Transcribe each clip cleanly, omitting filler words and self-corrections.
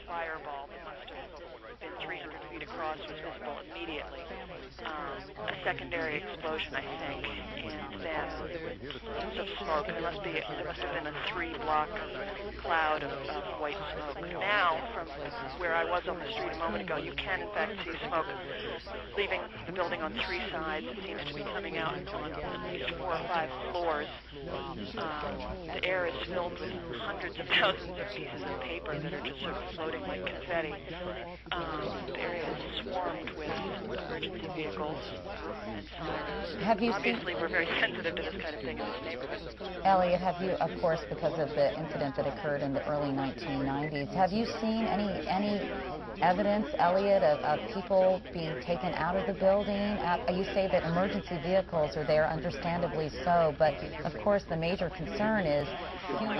fireball that must have been 300 feet across was visible immediately. A secondary explosion, I think, and then plumes of smoke. There must have been a 3-block cloud of white smoke. Now, from where I was on the street a moment ago, you can in fact see smoke leaving the building on 3 sides. It seems to be coming out on at least 4 or 5 floors. The air is filled with hundreds of thousands of pieces of paper that are just sort of floating like confetti. The area is swarmed with emergency vehicles and sirens. Obviously, we're very sensitive to this kind of thing in this neighborhood. Elliot, have you, of course, because of the incident that occurred in the early 1990s, have you seen any evidence, Elliot, of people being taken out of the building? You say that emergency vehicles are there, understandably so, but of course the major concern is human.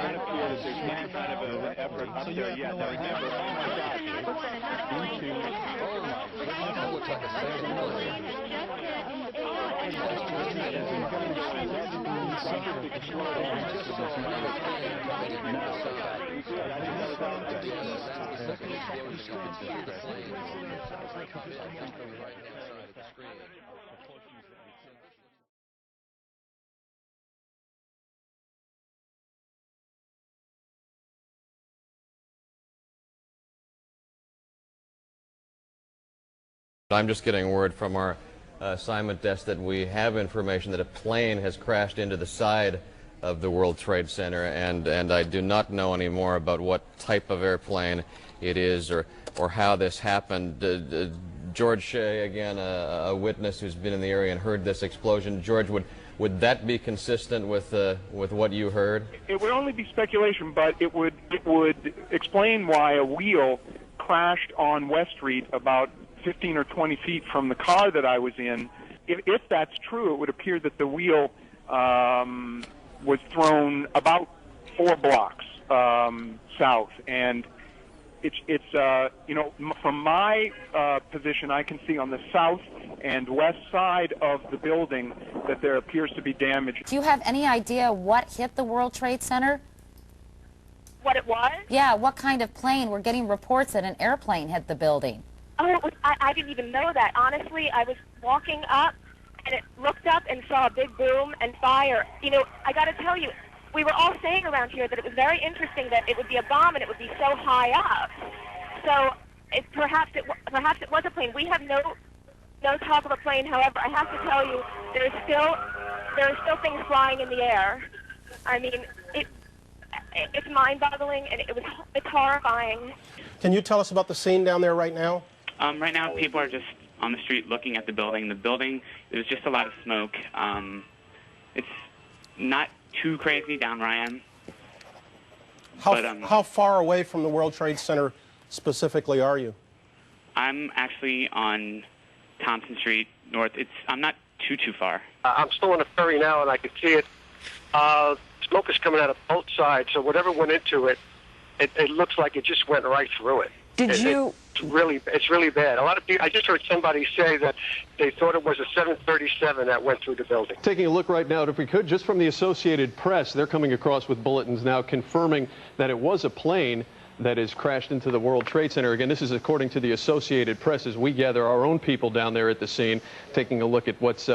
I'm just getting word from our assignment desk that we have information that a plane has crashed into the side of the World Trade Center, and I do not know any more about what type of airplane it is or how this happened. George Shea, again, a witness who's been in the area and heard this explosion. George, would that be consistent with what you heard? It would only be speculation, but it would explain why a wheel crashed on West Street about 15 or 20 feet from the car that I was in. If that's true, it would appear that the wheel was thrown about 4 blocks south, and it's you know, from my position, I can see on the south and west side of the building that there appears to be damage. Do you have any idea what hit the World Trade Center? What it was? Yeah, what kind of plane? We're getting reports that an airplane hit the building. Oh, I didn't even know that. Honestly, I was walking up, and it looked up and saw a big boom and fire. You know, I got to tell you, we were all saying around here that it was very interesting that it would be a bomb and it would be so high up. So perhaps it was a plane. We have no talk of a plane. However, I have to tell you, there are still things flying in the air. I mean, it's mind-boggling, and it's horrifying. Can you tell us about the scene down there right now? Right now, people are just on the street looking at the building. The building, there's just a lot of smoke. It's not too crazy down where I am. How far away from the World Trade Center specifically are you? I'm actually on Thompson Street North. I'm not too far. I'm still on the ferry now, and I can see it. Smoke is coming out of both sides, so whatever went into it, it looks like it just went right through it. It's really bad. A lot of people. I just heard somebody say that they thought it was a 737 that went through the building. Taking a look right now, if we could, just from the Associated Press, they're coming across with bulletins now confirming that it was a plane that has crashed into the World Trade Center. Again, this is according to the Associated Press as we gather our own people down there at the scene, taking a look at what's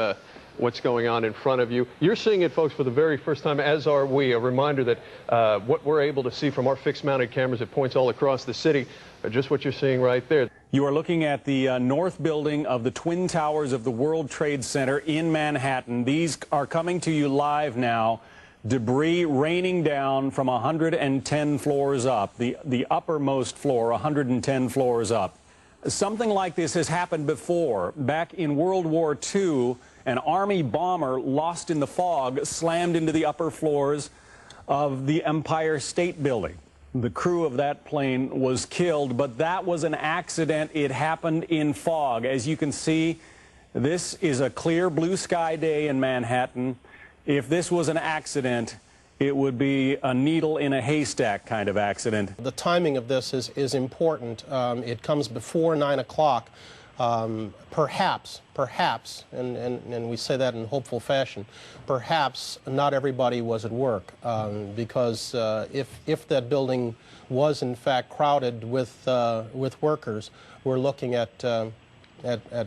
going on in front of you. You're seeing it, folks, for the very first time, as are we. A reminder that what we're able to see from our fixed-mounted cameras at points all across the city are just what you're seeing right there. You are looking at the north building of the Twin Towers of the World Trade Center in Manhattan. These are coming to you live now. Debris raining down from 110 floors up, the uppermost floor, 110 floors up. Something like this has happened before. Back in World War II, an Army bomber lost in the fog slammed into the upper floors of the Empire State Building. The crew of that plane was killed, but that was an accident. It happened in fog. As you can see, this is a clear blue sky day in Manhattan. If this was an accident, it would be a needle in a haystack kind of accident. The timing of this is important. It comes before 9 o'clock. Perhaps, and we say that in hopeful fashion, perhaps not everybody was at work, because if that building was in fact crowded with workers, we're looking at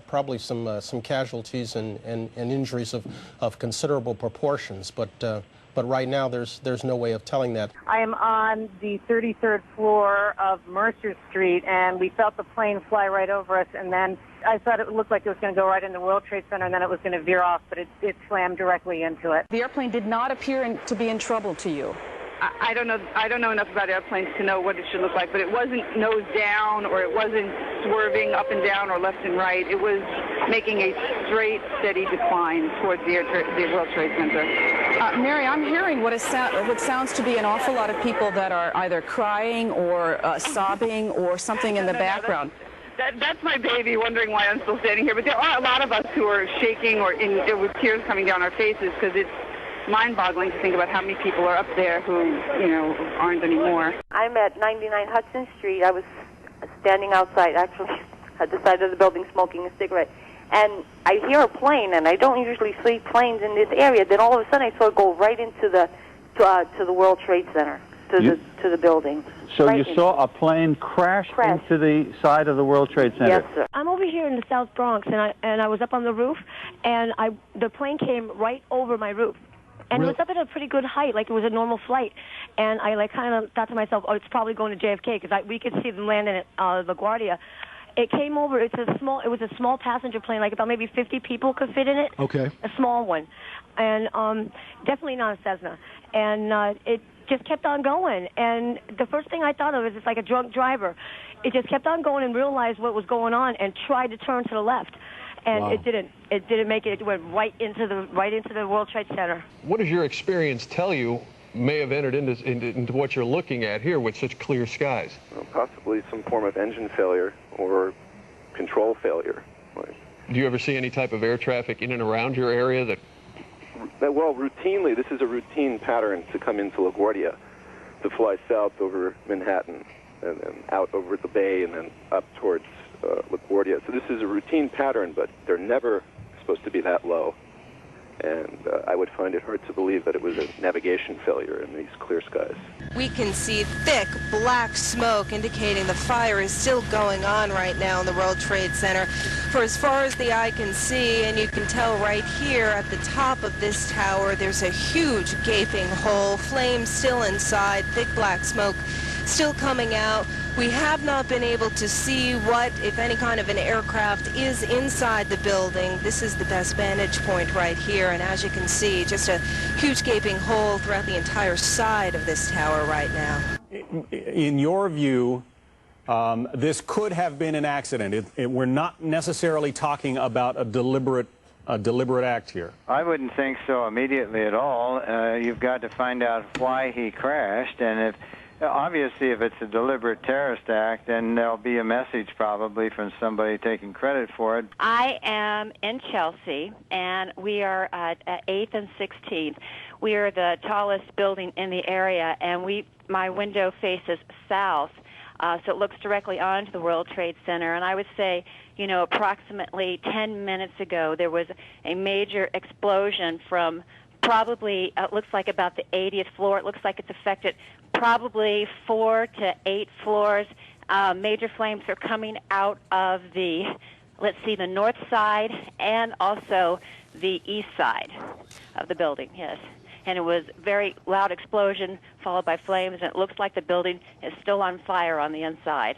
probably some casualties and injuries of considerable proportions. But right now, there's no way of telling that. I am on the 33rd floor of Mercer Street, and we felt the plane fly right over us, and then I thought it looked like it was going to go right into the World Trade Center, and then it was going to veer off, but it slammed directly into it. The airplane did not appear to be in trouble to you. I don't know enough about airplanes to know what it should look like, but it wasn't nose down, or it wasn't swerving up and down or left and right. It was making a straight, steady decline towards the World Trade Center. Mary, I'm hearing what sounds to be an awful lot of people that are either crying or sobbing or something in the background. That's my baby wondering why I'm still standing here. But there are a lot of us who are shaking or with tears coming down our faces, because it's mind-boggling to think about how many people are up there who, aren't anymore. I'm at 99 Hudson Street. I was standing outside, actually, at the side of the building smoking a cigarette. And I hear a plane, and I don't usually see planes in this area. Then all of a sudden I saw it go right into the World Trade Center, to the building. So right you saw a plane crash into the side of the World Trade Center? Yes, sir. I'm over here in the South Bronx, and I was up on the roof, and the plane came right over my roof. And it was up at a pretty good height, like it was a normal flight. And I kind of thought to myself, oh, it's probably going to JFK, because we could see them landing at LaGuardia. It came over. It was a small passenger plane, like about maybe 50 people could fit in it. Okay. A small one, and definitely not a Cessna. And it just kept on going. And the first thing I thought of is it's like a drunk driver. It just kept on going and realized what was going on and tried to turn to the left. And Wow. it didn't. It didn't make it. It went right into the World Trade Center. What does your experience tell you may have entered into what you're looking at here with such clear skies? Well, possibly some form of engine failure or control failure. Do you ever see any type of air traffic in and around your area that? Well, routinely, this is a routine pattern to come into LaGuardia, to fly south over Manhattan and then out over the Bay and then up towards LaGuardia. So this is a routine pattern, but they're never supposed to be that low. And I would find it hard to believe that it was a navigation failure in these clear skies. We can see thick black smoke indicating the fire is still going on right now in the World Trade Center for as far as the eye can see, and you can tell right here at the top of this tower there's a huge gaping hole, flames still inside, thick black smoke still coming out. We have not been able to see what, if any, kind of an aircraft is inside the building. This is the best vantage point right here, and as you can see, just a huge gaping hole throughout the entire side of this tower right now. In your view, this could have been an accident. We're not necessarily talking about a deliberate act here. I wouldn't think so immediately at all. You've got to find out why he crashed, and obviously, if it's a deliberate terrorist act, then there'll be a message probably from somebody taking credit for it. I am in Chelsea, and we are at 8th and 16th. We are the tallest building in the area, and my window faces south, so it looks directly onto the World Trade Center. And I would say, approximately 10 minutes ago, there was a major explosion from probably, it looks like about the 80th floor. It looks like it's affected probably 4 to 8 floors. Major flames are coming out of the north side and also the east side of the building, yes. And it was a very loud explosion followed by flames, and it looks like the building is still on fire on the inside.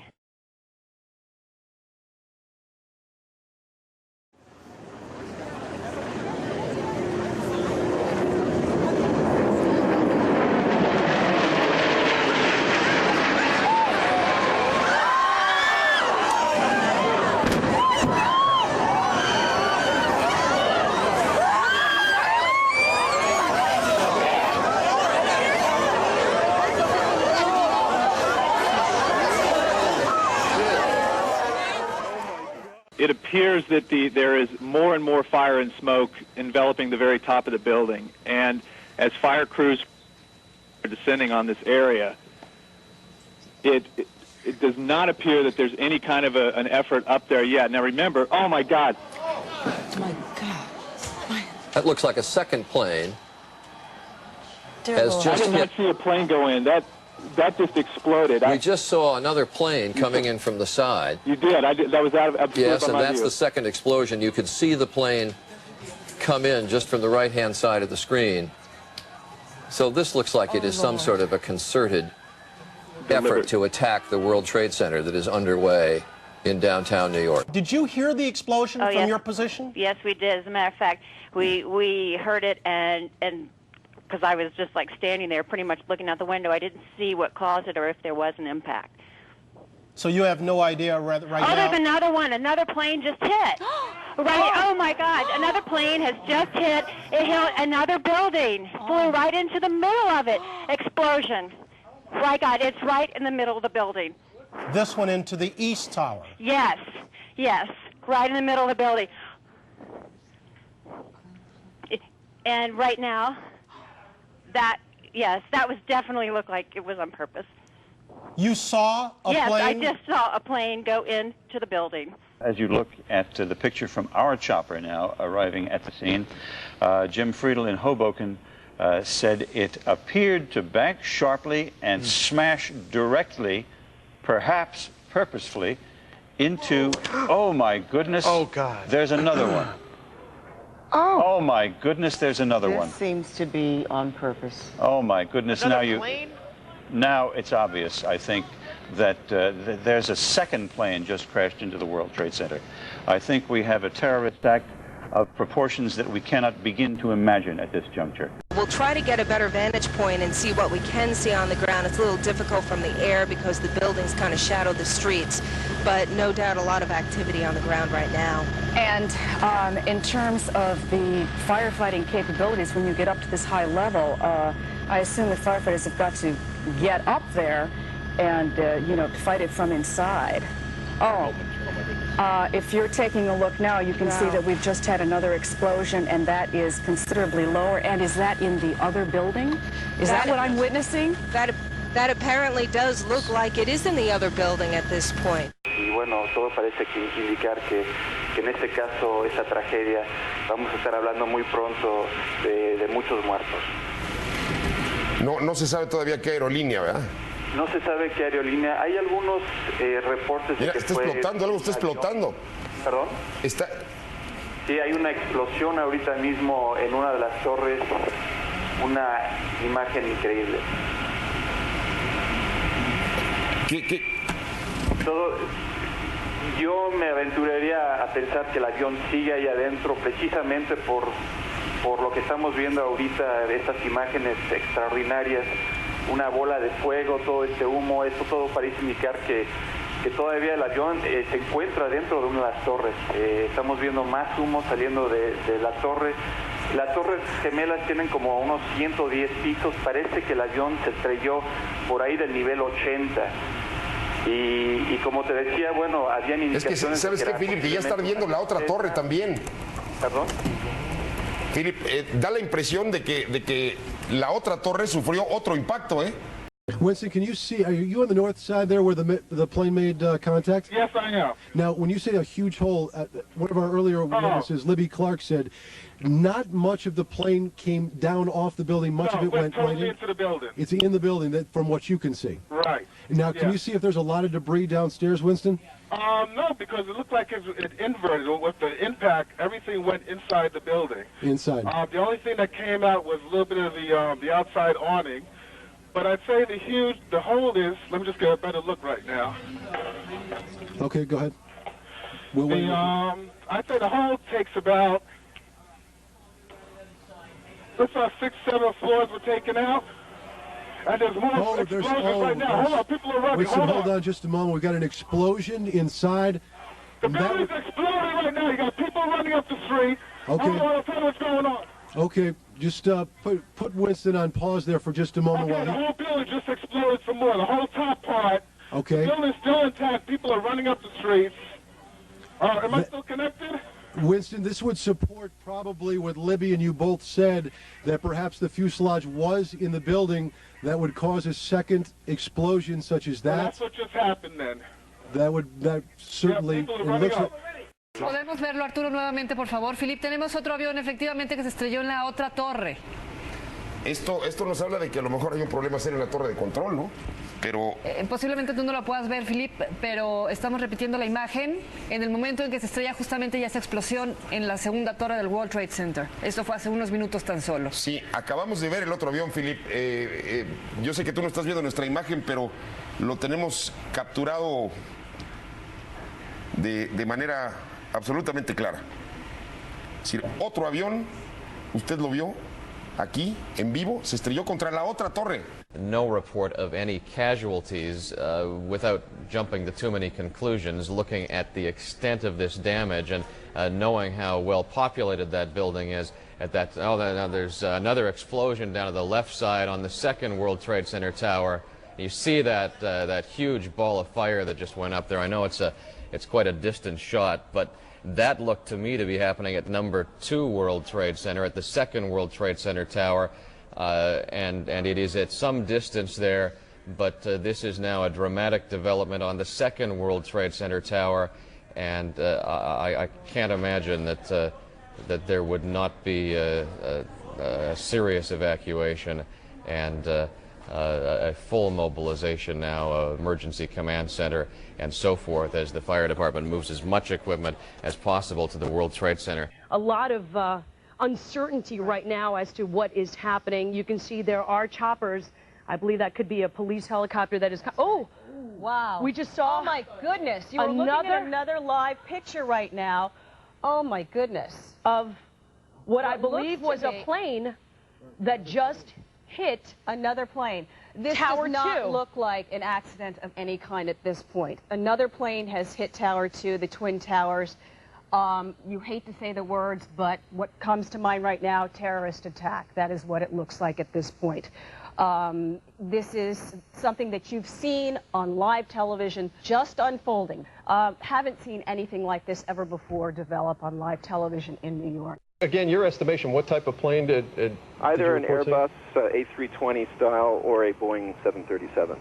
It appears that there is more and more fire and smoke enveloping the very top of the building. And as fire crews are descending on this area, it does not appear that there's any kind of an effort up there yet. Now remember, oh my God. Oh my God. That looks like a second plane. I did not see a plane go in. That just exploded. We just saw another plane coming in from the side. You did. That was out of Yes, and that's the second explosion. You could see the plane come in just from the right-hand side of the screen. So this looks like it is some sort of a concerted effort to attack the World Trade Center that is underway in downtown New York. Did you hear the explosion from yes. your position? Yes, we did. As a matter of fact, we heard it, and because I was just like standing there pretty much looking out the window, I didn't see what caused it or if there was an impact. So you have no idea right now? There's another one. Another plane just hit. Right, oh my God, another plane has just hit. It hit another building, flew right into the middle of it. Explosion. Right, God, it's right in the middle of the building. This one into the East Tower? Yes, right in the middle of the building. And right now, that was definitely looked like it was on purpose. You saw a plane? Yes, I just saw a plane go into the building. As you look at the picture from our chopper now arriving at the scene, Jim Friedel in Hoboken said it appeared to bank sharply and smash directly, perhaps purposefully, into, oh my goodness, oh God, there's another one. Oh my goodness, there's another one. This seems to be on purpose. Oh my goodness, now it's obvious, I think, that there's a second plane just crashed into the World Trade Center. I think we have a terrorist act of proportions that we cannot begin to imagine at this juncture. We'll try to get a better vantage point and see what we can see on the ground. It's a little difficult from the air because the buildings kind of shadow the streets, but no doubt a lot of activity on the ground right now. And in terms of the firefighting capabilities, when you get up to this high level, I assume the firefighters have got to get up there and, fight it from inside. If you're taking a look now, you can see that we've just had another explosion, and that is considerably lower. And is that in the other building? Is that what I'm witnessing? That apparently does look like it is in the other building at this point. Y bueno, todo parece indicar que en este caso, esa tragedia, vamos a estar hablando muy pronto de muchos muertos. No se sabe todavía qué aerolínea, ¿verdad? No se sabe qué aerolínea. Hay algunos reportes de Mira, que está explotando, algo está explotando. ¿Perdón? Sí, hay una explosión ahorita mismo en una de las torres. Una imagen increíble. ¿Qué? Yo me aventuraría a pensar que el avión sigue ahí adentro precisamente por lo que estamos viendo ahorita, de estas imágenes extraordinarias. Una bola de fuego, todo este humo, esto todo parece indicar que todavía el avión se encuentra dentro de una de las torres. Estamos viendo más humo saliendo de la torre. Las torres gemelas tienen como unos 110 pisos. Parece que el avión se estrelló por ahí del nivel 80. Y como te decía, bueno, habían indicaciones... Es que, ¿sabes qué, Philip? Que ya está viendo la otra torre también. ¿Perdón? Philip, da la impresión de que la otra torre sufrió otro impacto, ¿eh? Winston, can you see, are you on the north side there where the plane made contact? Yes, I am. Now, when you say a huge hole, one of our earlier witnesses, Libby Clark, said not much of the plane came down off the building. Much of it went totally into the building. It's in the building, from what you can see. Right. Now, can you see if there's a lot of debris downstairs, Winston? No, because it looked like it inverted. With the impact, everything went inside the building. Inside. The only thing that came out was a little bit of the outside awning. But I'd say the hole is, let me just get a better look right now. Okay, go ahead. I'd say the hole takes about, looks like 6, 7 floors were taken out. And there's more explosions right now. Hold on, people are running. Winston, hold on just a moment. We've got an explosion inside. The building's exploding right now. You got people running up the street. Okay. I'll tell you what's going on. Okay, just put Winston on pause there for just a moment. Okay, the whole building just exploded some more. The whole top part. Okay. The building's still intact. People are running up the streets. Am I still connected? Winston, this would support probably what Libby and you both said, that perhaps the fuselage was in the building. that would cause a second explosion such as that. Well, that's what just happened then. That certainly, people are it running looks out. Podemos verlo, Arturo, nuevamente, por favor. Filip, tenemos otro avión efectivamente que se estrelló en la otra torre. Esto nos habla de que a lo mejor hay un problema serio en la torre de control, ¿no? Pero... posiblemente tú no lo puedas ver, Filip, pero estamos repitiendo la imagen en el momento en que se estrella justamente ya esa explosión en la segunda torre del World Trade Center. Esto fue hace unos minutos tan solo. Sí, acabamos de ver el otro avión, Filip. Yo sé que tú no estás viendo nuestra imagen, pero lo tenemos capturado de manera absolutamente clara. Es decir, otro avión, usted lo vio aquí, en vivo, se estrelló contra la otra torre. No report of any casualties without jumping to too many conclusions, looking at the extent of this damage and knowing how well populated that building is. Now there's another explosion down to the left side on the second World Trade Center tower. You see that huge ball of fire that just went up there. I know it's quite a distant shot, but that looked to me to be happening at number 2 World Trade Center, at the second World Trade Center tower, and it is at some distance there, but this is now a dramatic development on the second World Trade Center tower, and I can't imagine that there would not be a serious evacuation and a full mobilization now, emergency command center and so forth, as the fire department moves as much equipment as possible to the World Trade Center. A lot of uncertainty right now as to what is happening. You can see there are choppers. I believe that could be a police helicopter that is... Oh! Wow. We just saw... Oh, my goodness. You are looking at another live picture right now. Oh, my goodness. Of what I believe was a plane that just hit another plane. This Tower does not 2. look like an accident of any kind at this point. Another plane has hit Tower 2, the Twin Towers. You hate to say the words, but what comes to mind right now, terrorist attack. That is what it looks like at this point. This is something that you've seen on live television just unfolding. Haven't seen anything like this ever before develop on live television in New York. Again, your estimation, what type of plane did Either you an report Airbus A320 style or a Boeing 737.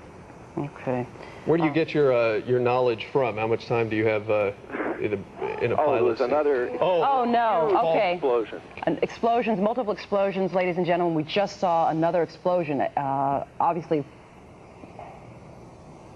Okay. Where do you get your knowledge from? How much time do you have in a pilot? It was another... Oh, no. Okay. Explosion. Explosions, multiple explosions, ladies and gentlemen. We just saw another explosion. Obviously...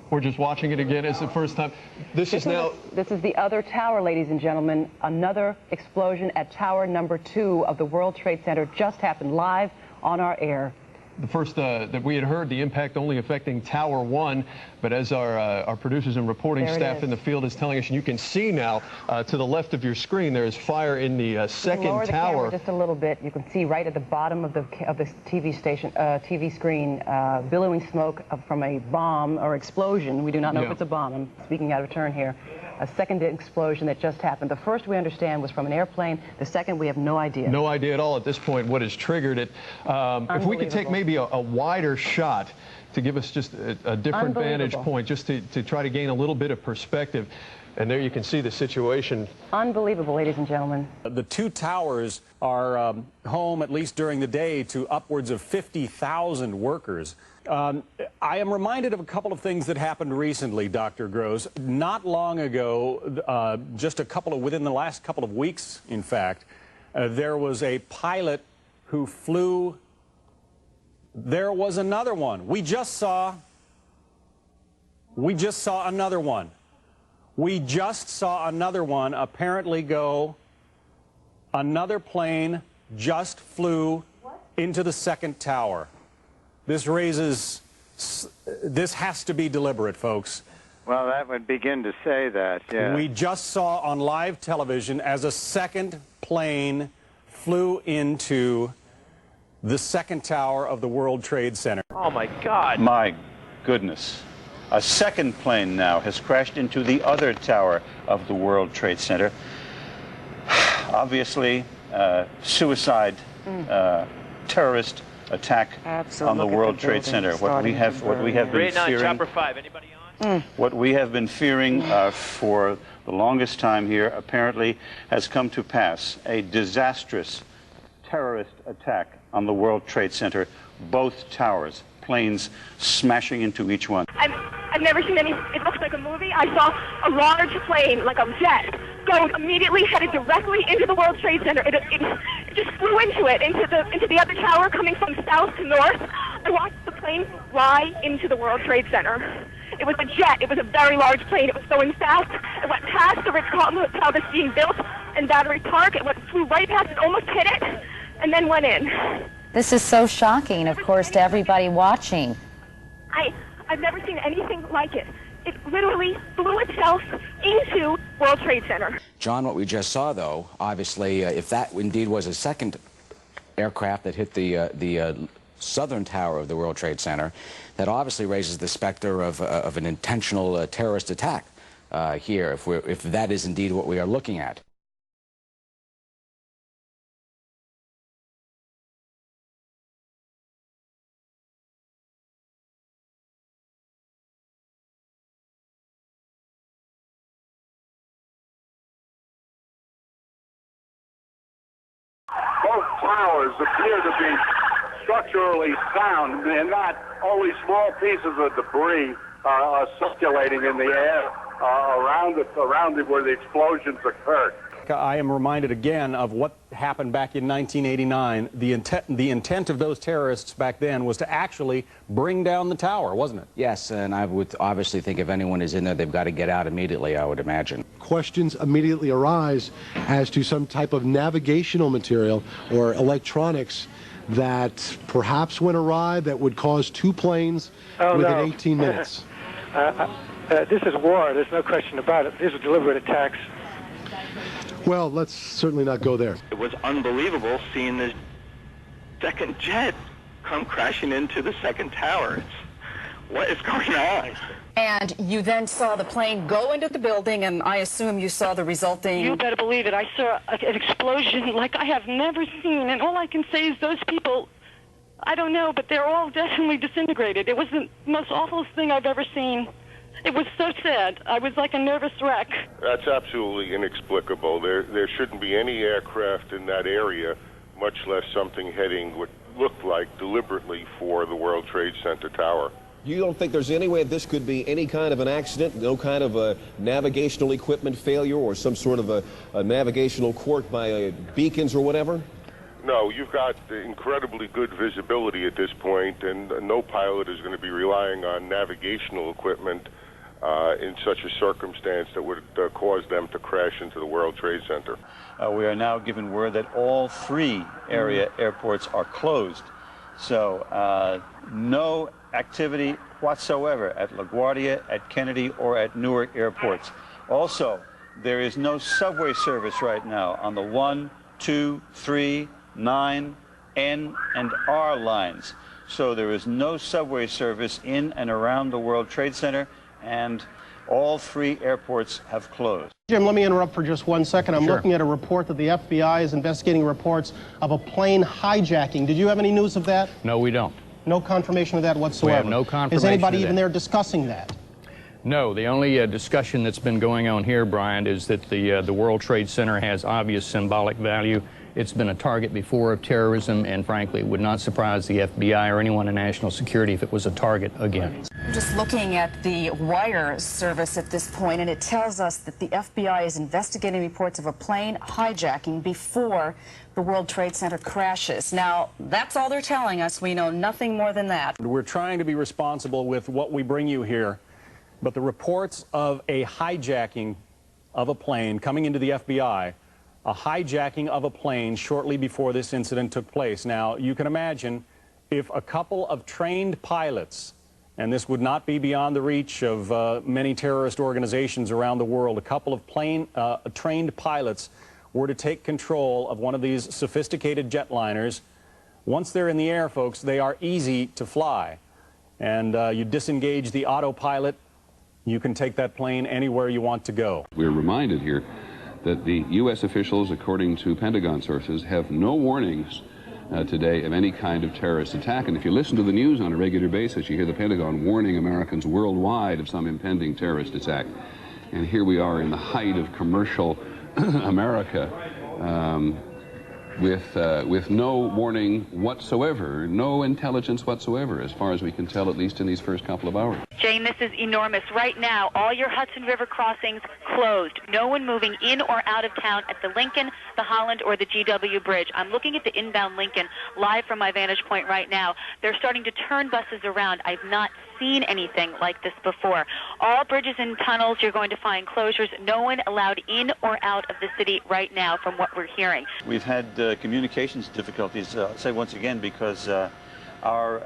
We're just watching it again. It's the first time. This is the other tower, ladies and gentlemen. Another explosion at tower number 2 of the World Trade Center just happened live on our air. The first that we had heard, the impact only affecting Tower 1, but as our producers and reporting staff in the field is telling us, and you can see now to the left of your screen, there is fire in the second lower the tower. Camera just a little bit. You can see right at the bottom of the TV station, TV screen, billowing smoke from a bomb or explosion. We do not know if it's a bomb. I'm speaking out of turn here. A second explosion that just happened. The first we understand was from an airplane. The second we have no idea. No idea at all at this point what has triggered it. If we could take maybe a wider shot to give us just a different vantage point, just to try to gain a little bit of perspective. And there you can see the situation. Unbelievable, ladies and gentlemen. The 2 towers are home, at least during the day, to upwards of 50,000 workers. I am reminded of a couple of things that happened recently, Dr. Gross. Not long ago, within the last couple of weeks, in fact, there was a pilot who flew. There was another one. We just saw another one. We just saw another one apparently go. Another plane just flew into the second tower. This has to be deliberate, folks. Well, that would begin to say that, yeah. We just saw on live television as a second plane flew into the second tower of the World Trade Center. Oh, my God. My goodness. A second plane now has crashed into the other tower of the World Trade Center. Obviously, suicide, terrorist attack on the World Trade Center. What we have been fearing. Chopper 5. Anybody on? What we have been fearing for the longest time here apparently has come to pass. A disastrous terrorist attack on the World Trade Center, both towers planes smashing into each one. I've never seen any, it looks like a movie. I saw a large plane, like a jet, go immediately headed directly into the World Trade Center. It just flew into it, into the other tower coming from south to north. I watched the plane fly into the World Trade Center. It was a jet. It was a very large plane. It was going fast. It went past the Ritz-Carlton Hotel that's being built in Battery Park. It flew right past it, almost hit it, and then went in. This is so shocking, of course, to everybody watching. I've never seen anything like it. It literally flew itself into World Trade Center. John, what we just saw, though, obviously, if that indeed was a second aircraft that hit the southern tower of the World Trade Center, that obviously raises the specter of an intentional terrorist attack here, if that is indeed what we are looking at. Both towers appear to be structurally sound, and not only small pieces of debris are circulating in the air around it where the explosions occurred. I am reminded again of what happened back in 1989. The intent of those terrorists back then was to actually bring down the tower, wasn't it? Yes, and I would obviously think if anyone is in there, they've got to get out immediately, I would imagine. Questions immediately arise as to some type of navigational material or electronics that perhaps went awry that would cause two planes within 18 minutes. This is war. There's no question about it. These are deliberate attacks. Well, let's certainly not go there. It was unbelievable seeing this second jet come crashing into the second tower. What is going on? And you then saw the plane go into the building, and I assume you saw the resulting... You better believe it. I saw an explosion like I have never seen, and all I can say is those people, I don't know, but they're all definitely disintegrated. It was the most awful thing I've ever seen. It was so sad. I was like a nervous wreck. That's absolutely inexplicable. There shouldn't be any aircraft in that area, much less something heading what looked like deliberately for the World Trade Center tower. You don't think there's any way this could be any kind of an accident, no kind of a navigational equipment failure or some sort of a navigational quirk by beacons or whatever? No, you've got incredibly good visibility at this point, and no pilot is going to be relying on navigational equipment in such a circumstance that would cause them to crash into the World Trade Center. We are now given word that all three area airports are closed. So no activity whatsoever at LaGuardia, at Kennedy, or at Newark airports. Also, there is no subway service right now on the 1, 2, 3, 9, N, and R lines. So there is no subway service in and around the World Trade Center, and all three airports have closed. Jim, let me interrupt for just 1 second. I'm looking at a report that the FBI is investigating reports of a plane hijacking. Did you have any news of that? No, we don't. No confirmation of that whatsoever? We have no confirmation. Is anybody even there discussing that? No, the only discussion that's been going on here, Brian, is that the World Trade Center has obvious symbolic value. It's been a target before of terrorism, and frankly, it would not surprise the FBI or anyone in national security if it was a target again. I'm just looking at the wire service at this point, and it tells us that the FBI is investigating reports of a plane hijacking before the World Trade Center crashes. Now, that's all they're telling us. We know nothing more than that. We're trying to be responsible with what we bring you here, but the reports of a hijacking of a plane coming into the FBI, a hijacking of a plane shortly before this incident took place. Now, you can imagine if a couple of trained pilots, and this would not be beyond the reach of many terrorist organizations around the world, a couple of trained pilots were to take control of one of these sophisticated jetliners. Once they're in the air, folks, they are easy to fly. And you disengage the autopilot, you can take that plane anywhere you want to go. We're reminded here that the U.S. officials, according to Pentagon sources, have no warnings today of any kind of terrorist attack. And if you listen to the news on a regular basis, you hear the Pentagon warning Americans worldwide of some impending terrorist attack. And here we are in the height of commercial America, with no warning whatsoever, no intelligence whatsoever, as far as we can tell, at least in these first couple of hours. Jane, this is enormous. Right now, all your Hudson River crossings closed. No one moving in or out of town at the Lincoln, the Holland, or the GW Bridge. I'm looking at the inbound Lincoln live from my vantage point right now. They're starting to turn buses around. I've not seen anything like this before. All bridges and tunnels, you're going to find closures. No one allowed in or out of the city right now from what we're hearing. We've had communications difficulties, I'll say once again, because part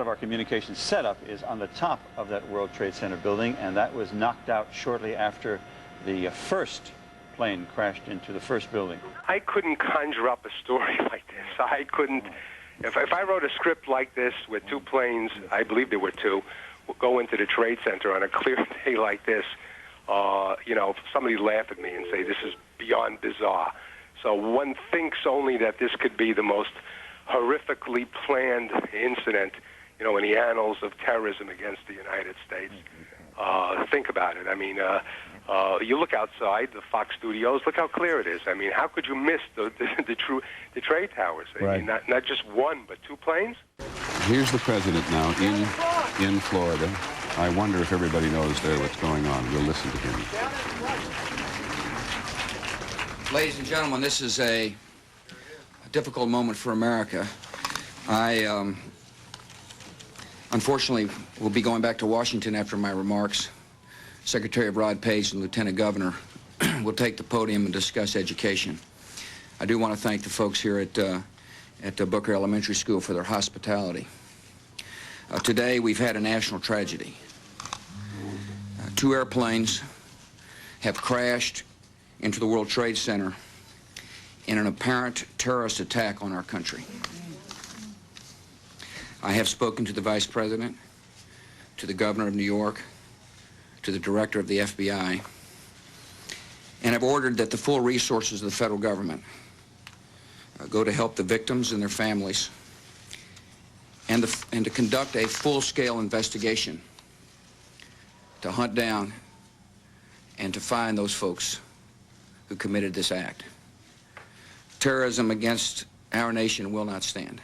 of our communications setup is on the top of that World Trade Center building, and that was knocked out shortly after the first plane crashed into the first building. I couldn't conjure up a story like this. I couldn't. If I wrote a script like this with two planes, I believe there were two, go into the Trade Center on a clear day like this, you know, somebody laugh at me and say this is beyond bizarre. So one thinks only that this could be the most horrifically planned incident, you know, in the annals of terrorism against the United States. Think about it. I mean, you look outside the Fox studios, look how clear it is. I mean, how could you miss the trade towers? I mean, not just one, but two planes? Here's the president now in Florida. I wonder if everybody knows there what's going on. We'll listen to him. Ladies and gentlemen, this is a difficult moment for America. I, unfortunately, will be going back to Washington after my remarks. Secretary of Rod Page and Lieutenant Governor will take the podium and discuss education. I do want to thank the folks here at Booker Elementary School for their hospitality. Today, we've had a national tragedy. Two airplanes have crashed into the World Trade Center in an apparent terrorist attack on our country. I have spoken to the Vice President, to the Governor of New York, to the Director of the FBI, and have ordered that the full resources of the federal government go to help the victims and their families and to conduct a full-scale investigation to hunt down and to find those folks who committed this act. Terrorism against our nation will not stand.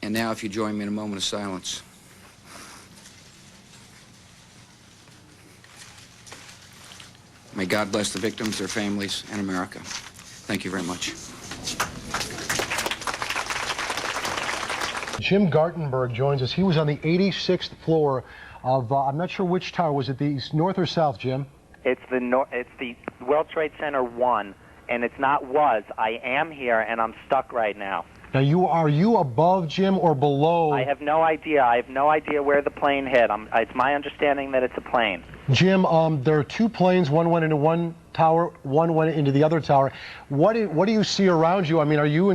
And now, if you join me in a moment of silence. May God bless the victims, their families, and America. Thank you very much. Jim Gartenberg joins us. He was on the 86th floor of, I'm not sure which tower. Was it the north or south, Jim? It's the World Trade Center 1, and it's not was. I am here, and I'm stuck right now. Now, are you above, Jim, or below? I have no idea. I have no idea where the plane hit. It's my understanding that it's a plane. Jim, there are two planes. One went into one tower. One went into the other tower. What do you see around you? I mean, are you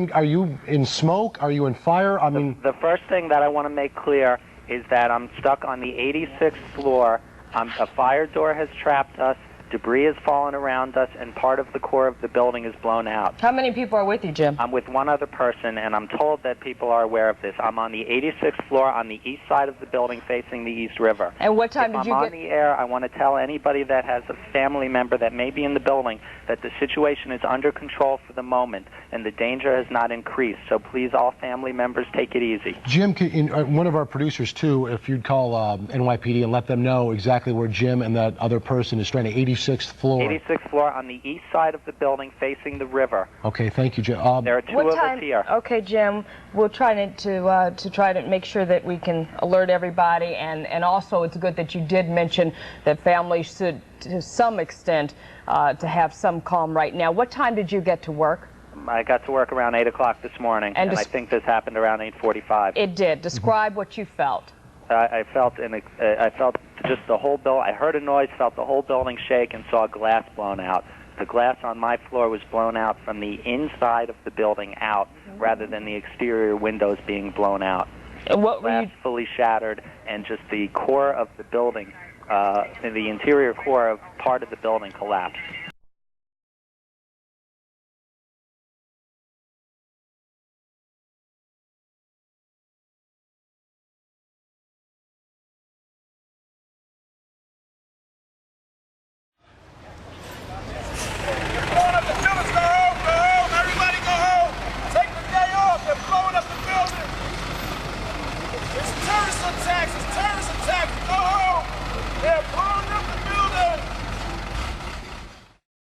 in smoke? Are you in fire? I mean, the first thing that I want to make clear is that I'm stuck on the 86th floor. A fire door has trapped us. Debris has fallen around us, and part of the core of the building is blown out. How many people are with you, Jim? I'm with one other person, and I'm told that people are aware of this. I'm on the 86th floor on the east side of the building facing the East River. And what time did you get... I'm on the air, I want to tell anybody that has a family member that may be in the building that the situation is under control for the moment, and the danger has not increased. So please, all family members, take it easy. Jim, one of our producers, too, if you'd call NYPD and let them know exactly where Jim and that other person is trying to 86th floor. 86th floor on the east side of the building facing the river. Okay, thank you, Jim. There are two of us here. Okay, Jim, we'll try to try to make sure that we can alert everybody, and also it's good that you did mention that families should, to some extent, to have some calm right now. What time did you get to work? I got to work around 8 o'clock this morning, and I think this happened around 8:45. It did. Describe what you felt. I felt just the whole building. I heard a noise, felt the whole building shake, and saw glass blown out. The glass on my floor was blown out from the inside of the building out, rather than the exterior windows being blown out. And what were you... fully shattered, and just the core of the building, the interior core of part of the building collapsed.